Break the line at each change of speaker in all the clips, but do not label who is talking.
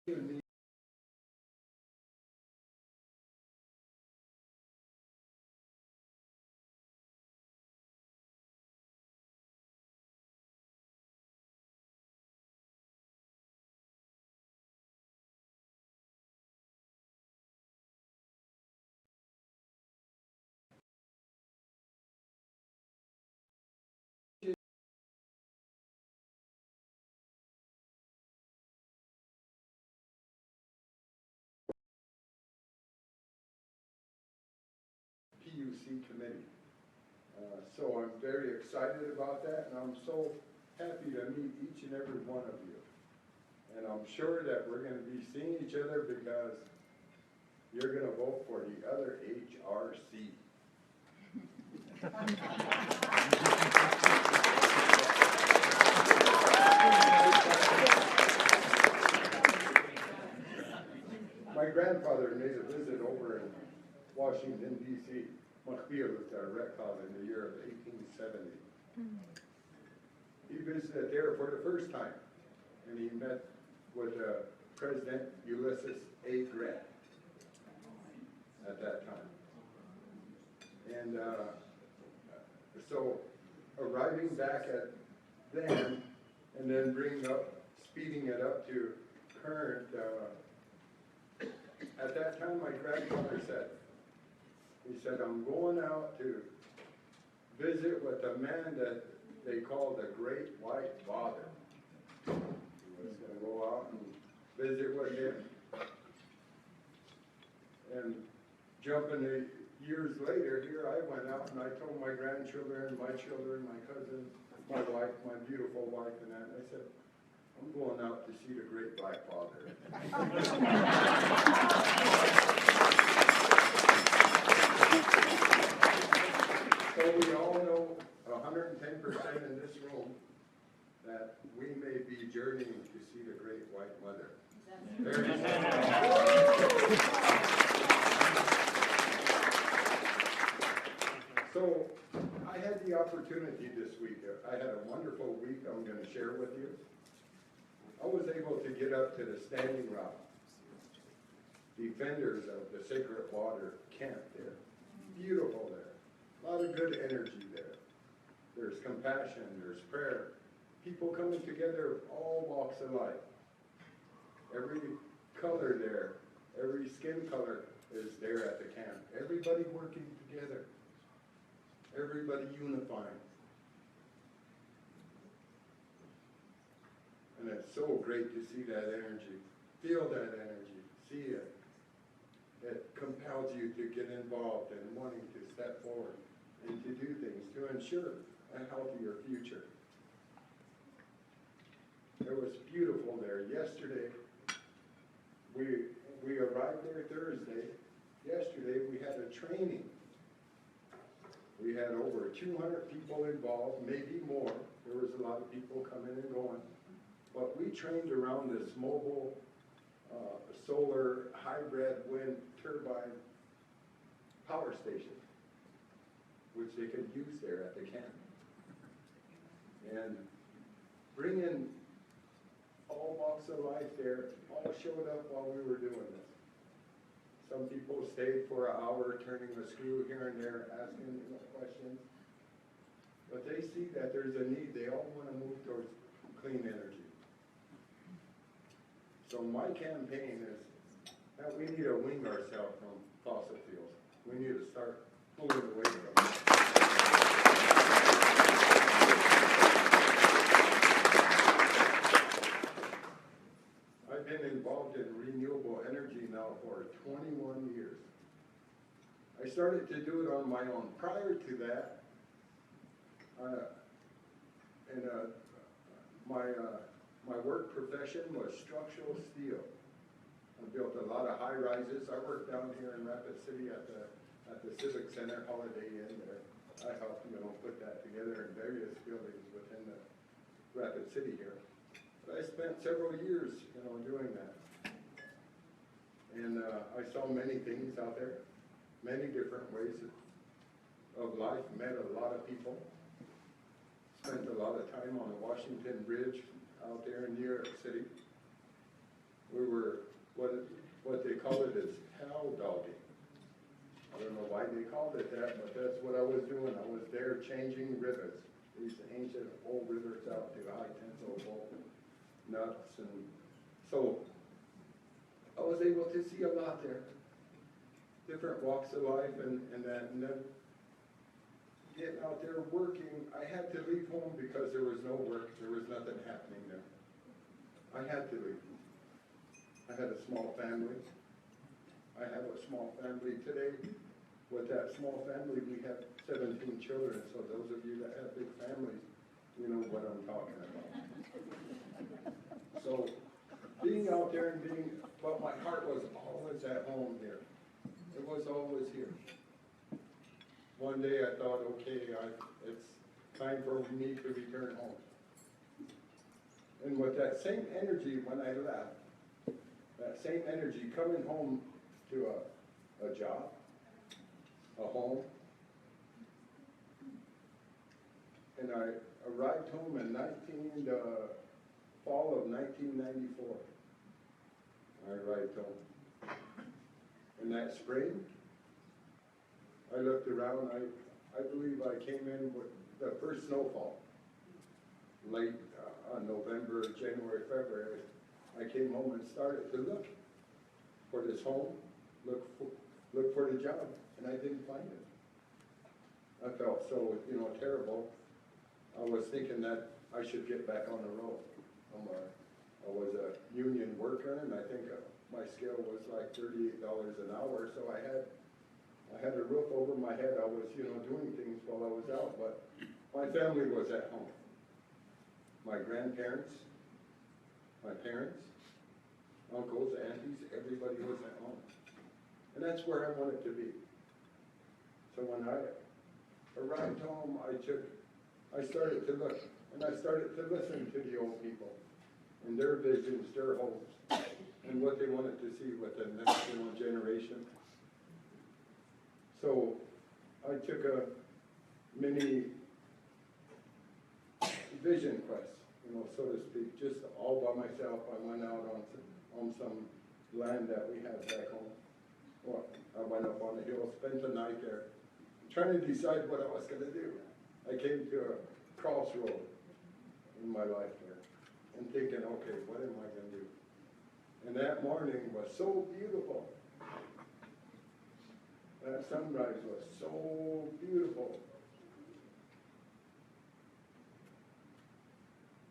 PUC committee. So I'm very excited about that, and I'm so happy to meet each and every one of you. And I'm sure that we're going to be seeing each other because you're going to vote for the other HRC. My grandfather made a visit over in Washington, D.C. McBeal was our rec hall in the year of 1870. He visited there for the first time, and he met with President Ulysses A. Grant at that time. And so arriving back at then, and then speeding it up to current, at that time my grandfather said, he said, I'm going out to visit with a man that they call the Great White Father. He was going to go out and visit with him. And jumping the years later, here I went out and I told my grandchildren, my children, my cousins, my wife, my beautiful wife, and that, and I said, I'm going out to see the Great Black Father. So we all know 110% in this room that we may be journeying to see the Great White Mother. Very So I had the opportunity this week. I had a wonderful week I'm going to share with you. I was able to get up to the Standing Rock, defenders of the Sacred Water camp there. Beautiful there. A lot of good energy there. There's compassion, there's prayer. People coming together of all walks of life. Every color there, every skin color is there at the camp. Everybody working together. Everybody unifying. And it's so great to see that energy, feel that energy, see it. It compels you to get involved and wanting to step forward and to do things to ensure a healthier future. It was beautiful there. Yesterday, we arrived there Thursday. Yesterday, we had a training. We had over 200 people involved, maybe more. There was a lot of people coming and going. But we trained around this mobile solar hybrid wind turbine power station, which they could use there at the camp. And bring in all walks of life there, all showed up while we were doing this. Some people stayed for an hour turning a screw here and there, asking questions. But they see that there's a need. They all want to move towards clean energy. So my campaign is that we need to wean ourselves from fossil fuels. We need to start pulling away from them. I've been involved in renewable energy now for 21 years. I started to do it on my own. Prior to that, my work profession was structural steel. I built a lot of high rises. I worked down here in Rapid City at the Civic Center, Holiday Inn there. I helped put that together in various buildings within the Rapid City here. But I spent several years doing that. And I saw many things out there, many different ways of life, met a lot of people. Spent a lot of time on the Washington Bridge out there in New York City. We were, what they call it is cow dogging. I don't know why they called it that, but that's what I was doing. I was there changing rivets, these ancient old rivets out to high tensile bolt nuts, and so I was able to see a lot there, different walks of life, and then getting out there working. I had to leave home because there was no work, there was nothing happening there. I had to leave. I had a small family. I have a small family today. With that small family, we have 17 children, so those of you that have big families, you know what I'm talking about. So being out there and being, but my heart was always at home here. It was always here. One day I thought, okay, it's time for me to return home. And with that same energy when I left, that same energy coming home to a job, a home, and I arrived home in fall of 1994. I arrived home. In that spring, I looked around. I believe I came in with the first snowfall. Late on November, January, February, I came home and started to look for this home, look for the job, and I didn't find it. I felt so, terrible. I was thinking that I should get back on the road. I was a union worker, and I think my scale was like $38 an hour, so I had a roof over my head. I was, doing things while I was out, but my family was at home. My grandparents, my parents, uncles, aunties, everybody was at home. And that's where I wanted to be. So when I arrived home, I started to look, and I started to listen to the old people and their visions, their hopes, and what they wanted to see with the next generation. So I took a mini vision quest, so to speak, just all by myself. I went out on some land that we had back home. Well, I went up on the hill, spent the night there, trying to decide what I was going to do. I came to a crossroad in my life there, and thinking, okay, what am I going to do? And that morning was so beautiful. That sunrise was so beautiful.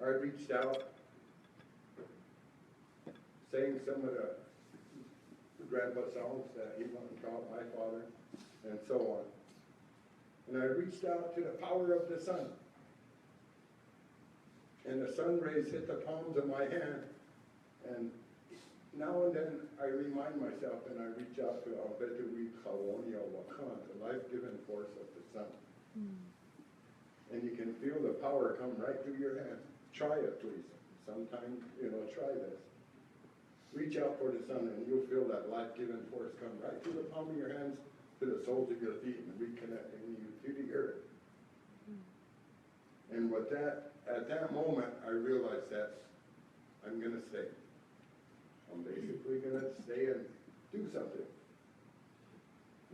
I reached out, sang some of the grandpa songs that he went and taught my father, and so on. And I reached out to the power of the sun. And the sun rays hit the palms of my hand, and now and then I remind myself and I reach out to Albetuwi Kawonia Wakan, the life-giving force of the sun. And you can feel the power come right through your hand. Try it, please. Sometime, try this. Reach out for the sun and you'll feel that life-giving force come right through the palm of your hands to the soles of your feet and reconnecting you to the earth. And with that, at that moment, I realized that I'm going to stay. I'm basically going to stay and do something.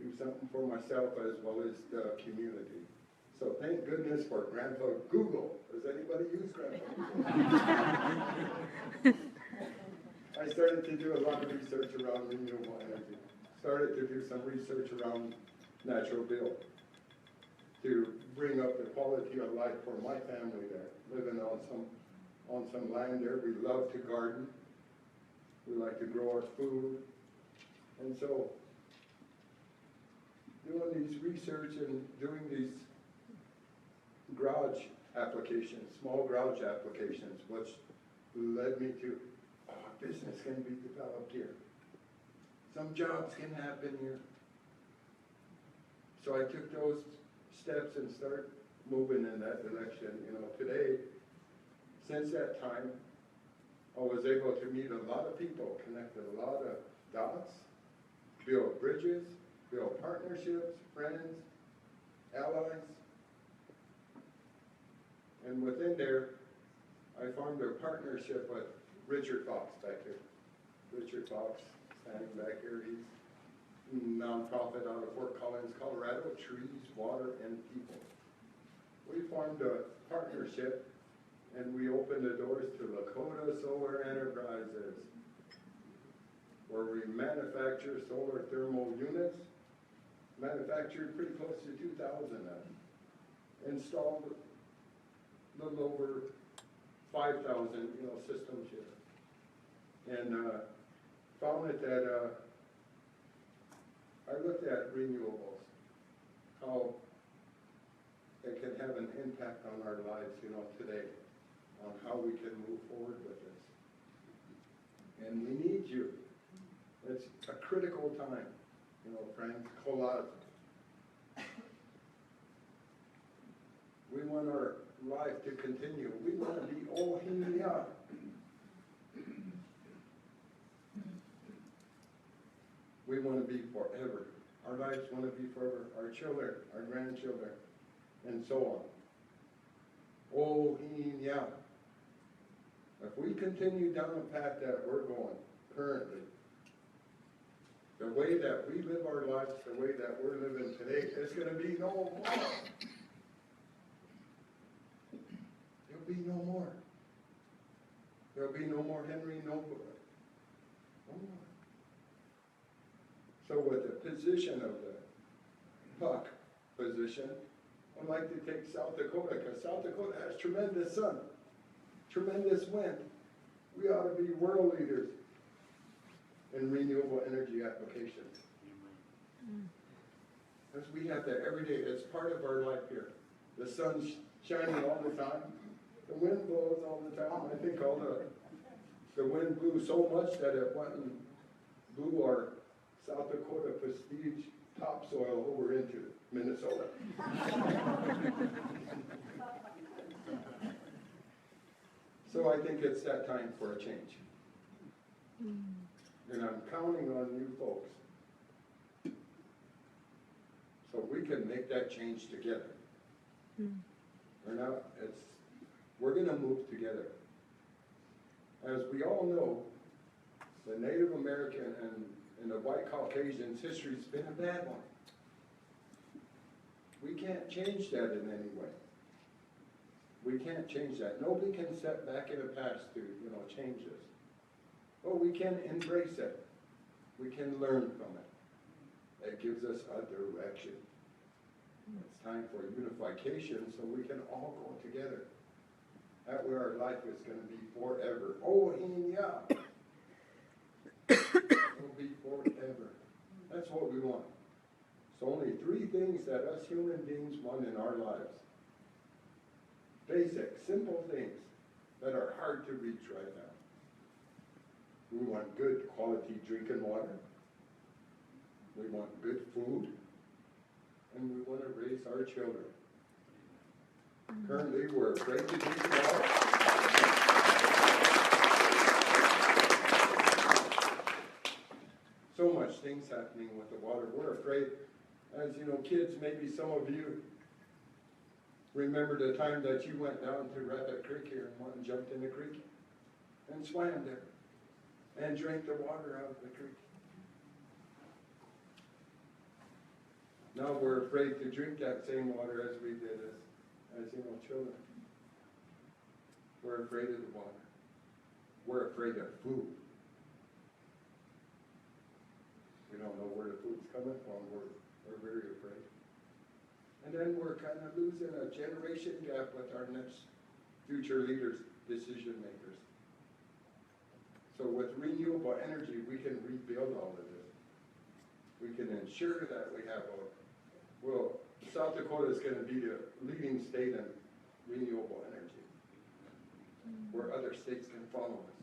Do something for myself as well as the community. So thank goodness for Grandpa Google. Does anybody use Grandpa? I started to do a lot of research around renewable energy. Started to do some research around natural build to bring up the quality of life for my family there, living on some land there. We love to garden. We like to grow our food. And so doing these research and doing these garage applications, small garage applications, which led me to business can be developed here. Some jobs can happen here. So I took those steps and started moving in that direction. Today, since that time, I was able to meet a lot of people, connect a lot of dots, build bridges, build partnerships, friends, allies. And within there, I formed a partnership with Richard Fox back here. Richard Fox, standing back here, he's a nonprofit out of Fort Collins, Colorado, Trees, Water, and People. We formed a partnership and we opened the doors to Dakota Solar Enterprises, where we manufacture solar thermal units, manufactured pretty close to 2,000 of them, installed a little over 5,000, systems here. And found it that I looked at renewables, how it can have an impact on our lives, today, on how we can move forward with this. And we need you. It's a critical time, friends, collage. We want our life to continue. We want to be Ohiya. We want to be forever. Our lives want to be forever. Our children, our grandchildren, and so on. Ohiya. If we continue down the path that we're going currently, the way that we live our lives, the way that we're living today, it's going to be no more. There'll be no more. There'll be no more Henry, no more. So with the position of the puck position, I'd like to take South Dakota, because South Dakota has tremendous sun, tremendous wind. We ought to be world leaders in renewable energy applications. Because we have that every day. It's part of our life here. The sun's shining all the time. The wind blows all the time. I think the wind blew so much that it went and blew our South Dakota prestige topsoil over into Minnesota. So I think it's that time for a change. And I'm counting on you folks so we can make that change together. We're going to move together. As we all know, the Native American and the white Caucasians' history's been a bad one. We can't change that in any way. We can't change that. Nobody can sit back in the past to, change this. But we can embrace it. We can learn from it. It gives us a direction. It's time for unification so we can all go together. That way our life is going to be forever. Ohiya. It'll be forever. That's what we want. It's only 3 things that us human beings want in our lives. Basic, simple things that are hard to reach right now. We want good quality drinking water. We want good food. And we want to raise our children. Currently, we're afraid to drink water. So much things happening with the water. We're afraid, as kids, maybe some of you remember the time that you went down to Rapid Creek here and went and jumped in the creek and swam there and drank the water out of the creek. Now we're afraid to drink that same water as we did as children. We're afraid of the water. We're afraid of food. We don't know where the food's coming from. We're very afraid. And then we're kind of losing a generation gap with our next future leaders, decision makers. So with renewable energy, we can rebuild all of this. We can ensure that we have South Dakota is going to be the leading state in renewable energy, where other states can follow us.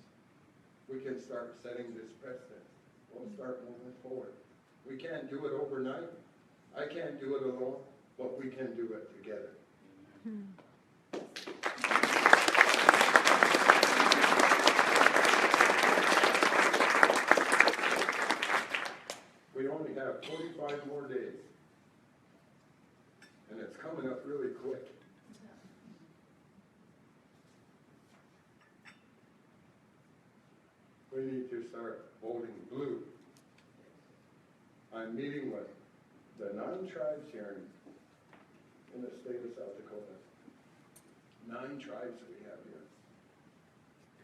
We can start setting this precedent. We'll start moving forward. We can't do it overnight. I can't do it alone, but we can do it together. We only have 45 more days. And it's coming up really quick. We need to start voting blue. I'm meeting with the 9 tribes here in the state of South Dakota. 9 tribes we have here.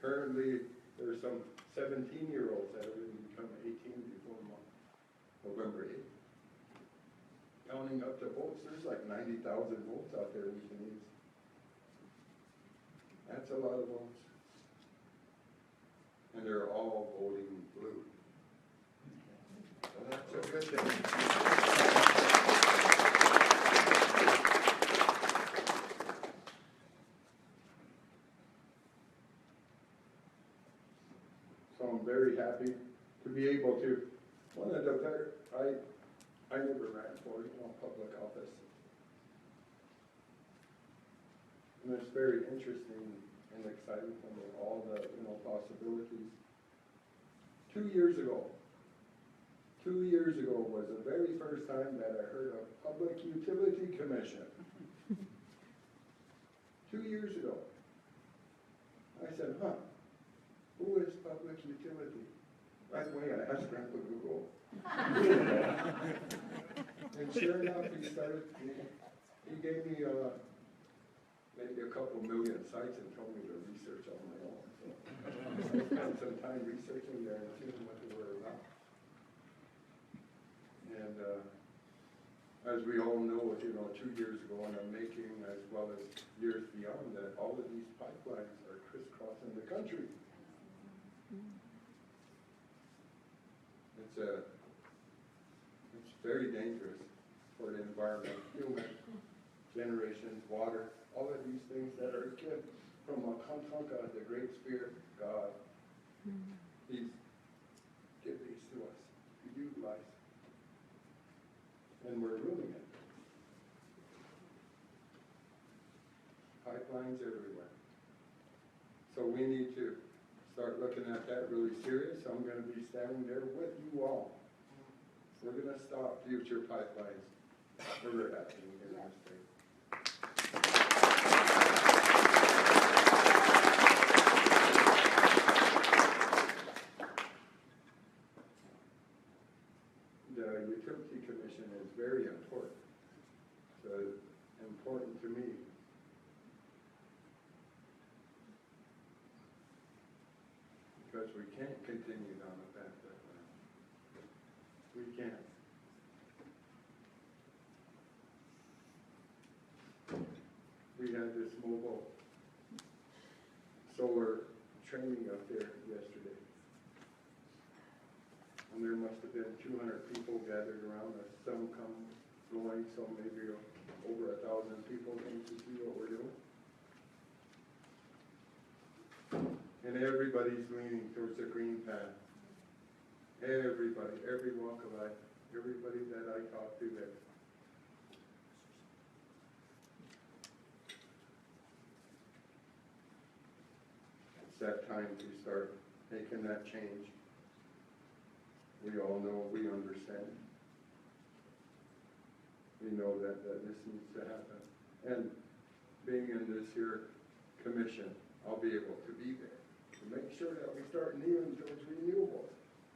Currently, there's some 17-year-olds that are going to become 18 before November 8th. Counting up the votes, there's like 90,000 votes out there we can use. That's a lot of votes. And they're all voting blue. So that's a good thing. So I'm very happy to be able to, one of the very, I never ran for public office. And it's very interesting and exciting for me, all the possibilities. 2 years ago was the very first time that I heard of Public Utility Commission. 2 years ago. I said, who is public utility? Right away, I asked Grandpa Google. And sure enough, he gave me maybe a couple million sites and told me to research on my own. So I spent some time researching there and seeing what they were about. And as we all know, 2 years ago, and I'm making, as well as years beyond that, all of these pipelines are crisscrossing the country. It's very dangerous for the environment, human generations, water, all of these things that are given from Kantanka, the Great Spirit, God. He's given these to us to utilize. And we're ruining it. Pipelines everywhere. So we need to start looking at that really serious. I'm going to be standing there with you all. We're going to stop future pipelines ever happening in our state. The Utility Commission is very important. It's important to me. Because we can't continue down the path that way. We can't. We had this mobile solar training up there yesterday. And there must have been 200 people gathered around us. Some come going, so maybe over 1,000 people came to see what we're doing. And everybody's leaning towards the green path. Everybody, every walk of life, everybody that I talk to there. It's that time to start making that change. We all know, we understand. We know that this needs to happen. And being in this here commission, I'll be able to be there to make sure that we start kneeling towards renewables.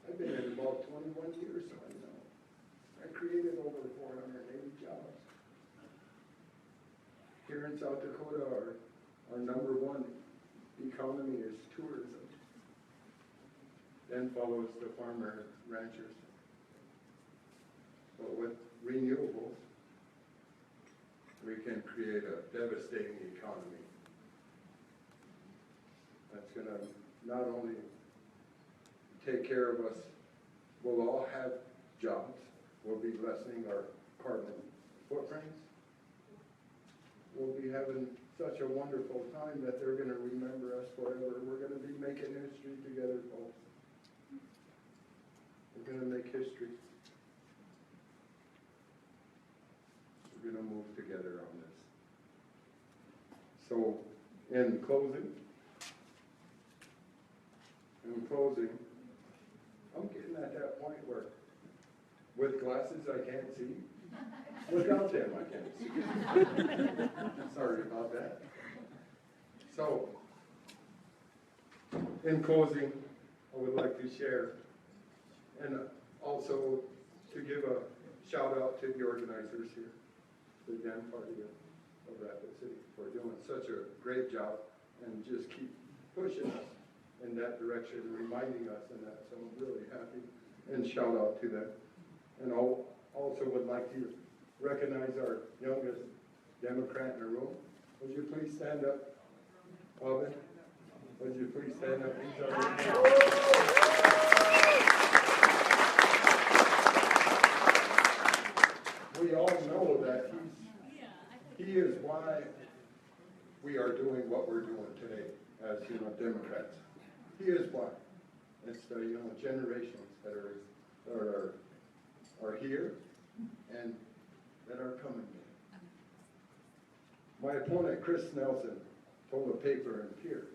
I've been in about 21 years, so I know. I created over 480 jobs. Here in South Dakota, our number one economy is tourism. Then follows the farmer ranchers. But with renewables, we can create a devastating economy. That's going to not only take care of us, we'll all have jobs, we'll be lessening our carbon footprints, we'll be having such a wonderful time that they're going to remember us forever. We're going to be making history together, folks. We're going to make history. We're going to move together on this. So, in closing, I'm getting at that point where with glasses I can't see. Without them I can't see. Sorry about that. So, in closing, I would like to share And also to give a shout out to the organizers here, the Dan Party of Rapid City, for doing such a great job and just keep pushing us in that direction, reminding us in that. So I'm really happy, and shout out to them. And also would like to recognize our youngest Democrat in the room. Would you please stand up, Alvin? Would you please stand up? We all know that he is why we are doing what we're doing today as, Democrats. He is why. It's the, generations that are here and that are coming. My opponent, Chris Nelson, told a paper in Peer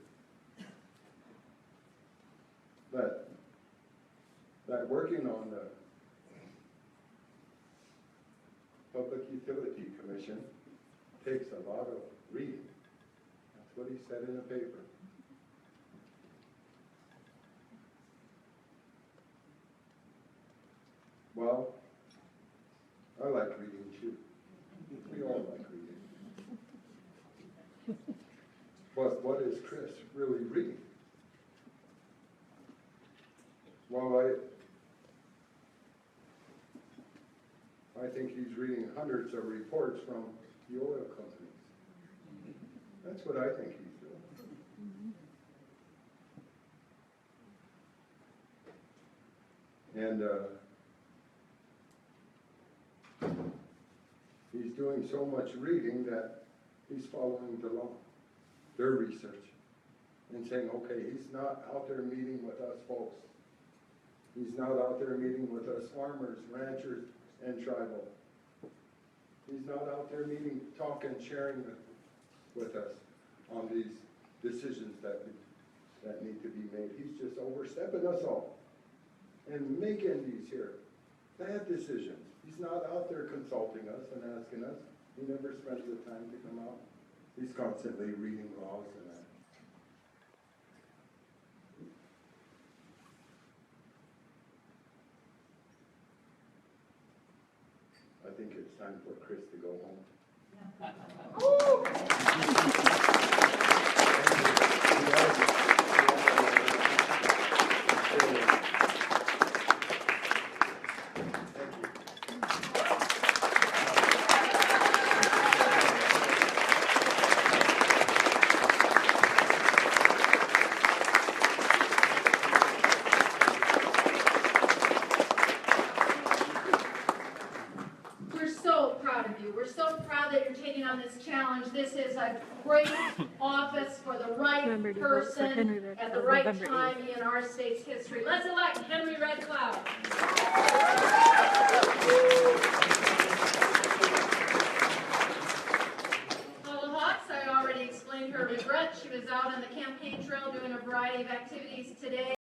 that working on the Public Utility Commission takes a lot of reading. That's what he said in the paper. Well, I like reading too. We all like reading. But what is Chris really reading? Well, I think he's reading hundreds of reports from the oil companies. That's what I think he's doing. And he's doing so much reading that he's following the law, their research, and saying, okay, he's not out there meeting with us folks. He's not out there meeting with us farmers, ranchers, and tribal. He's not out there meeting, talking, sharing with us on these decisions that need to be made. He's just overstepping us all and making these here bad decisions. He's not out there consulting us and asking us. He never spends the time to come out. He's constantly reading laws and that. I think it's time for Chris to go home.
This is a great office for the right person at the right time in our state's history. Let's elect Henry Red Cloud.